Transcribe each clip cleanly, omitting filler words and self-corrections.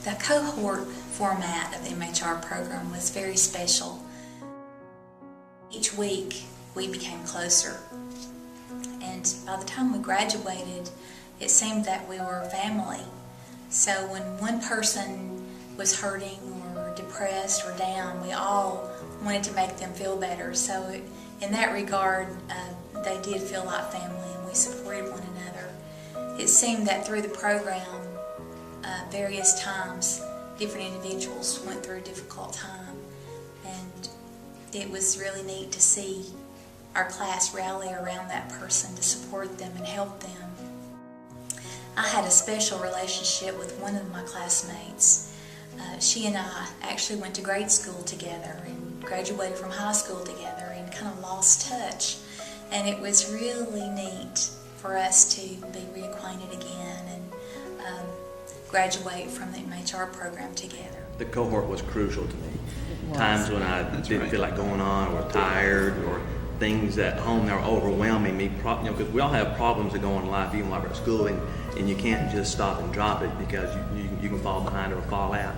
The cohort format of the MHR program was very special. Each week we became closer, and by the time we graduated it seemed that we were family. So when one person was hurting or depressed or down, we all wanted to make them feel better. So in that regard, they did feel like family, and we supported one another. It seemed that through the program, various times, different individuals went through a difficult time, and it was really neat to see our class rally around that person to support them and help them. I had a special relationship with one of my classmates. She and I actually went to grade school together and graduated from high school together and kind of lost touch. And it was really neat for us to be reacquainted again and graduate from the MHR program together. The cohort was crucial to me. Times when I didn't feel like going on, or tired, or things at home that were overwhelming me, because we all have problems that go on in life, even while we're at school, and you can't just stop and drop it because you can fall behind or fall out.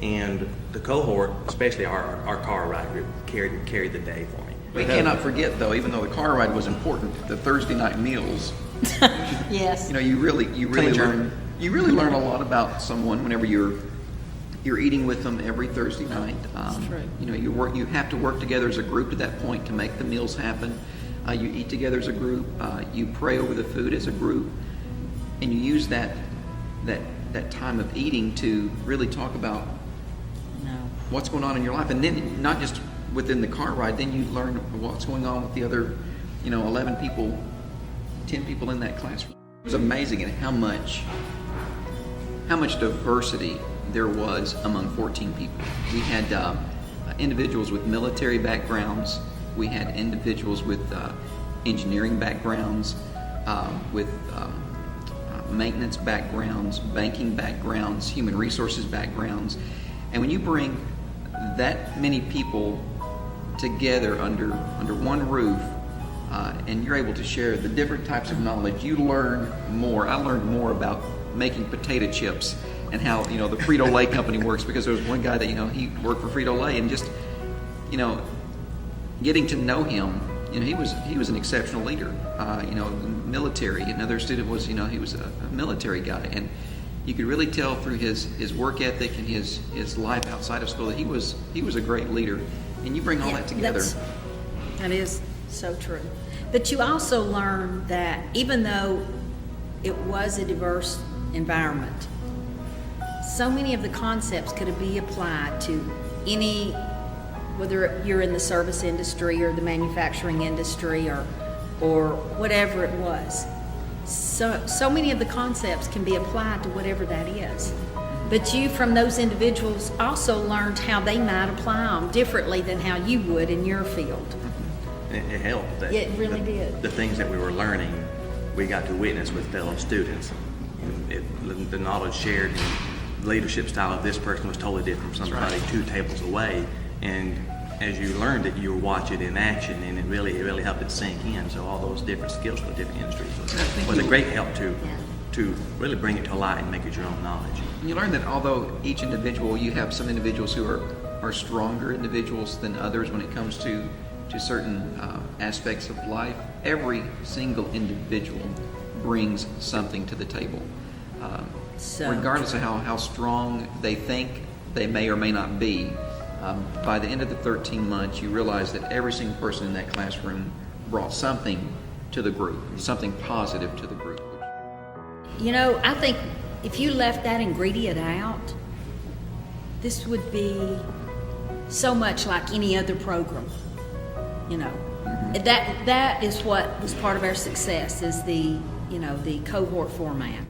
And the cohort, especially our car ride group, carried the day for me. We cannot forget, though, even though the car ride was important, the Thursday night meals. Yes. You really learn a lot about someone whenever you're eating with them every Thursday night. That's true. You have to work together as a group to that point to make the meals happen. You eat together as a group. You pray over the food as a group, and you use that time of eating to really talk about what's going on in your life, and then not just within the car ride. Then you learn what's going on with the other, 11 people, 10 people in that classroom. It was amazing at how much diversity there was among 14 people. We had individuals with military backgrounds. We had individuals with engineering backgrounds, with maintenance backgrounds, banking backgrounds, human resources backgrounds. And when you bring that many people together under one roof, and you're able to share the different types of knowledge, you learn more. I learned more about making potato chips and how the Frito-Lay company works, because there was one guy that he worked for Frito-Lay, and just getting to know him, he was an exceptional leader. Military. Another student was he was a military guy, and you could really tell through his work ethic and his life outside of school that he was a great leader. And you bring all that together. That is so true. But you also learn that even though it was a diverse environment, so many of the concepts could be applied to any, whether you're in the service industry or the manufacturing industry or whatever it was. So many of the concepts can be applied to whatever that is. But you, from those individuals, also learned how they might apply them differently than how you would in your field. It helped. It really did. The things that we were learning, we got to witness with fellow students. The knowledge shared, and the leadership style of this person was totally different from somebody 2 tables away. And as you learned it, you would watch it in action, and it really helped it sink in. So all those different skills from different industries was a great help to really bring it to light and make it your own knowledge. You learn that although each individual, you have some individuals who are stronger individuals than others when it comes to certain aspects of life, every single individual brings something to the table. Regardless of how strong they think they may or may not be, by the end of the 13 months, you realize that every single person in that classroom brought something to the group, something positive to the group. I think if you left that ingredient out, this would be so much like any other program. That is what was part of our success, is the cohort format.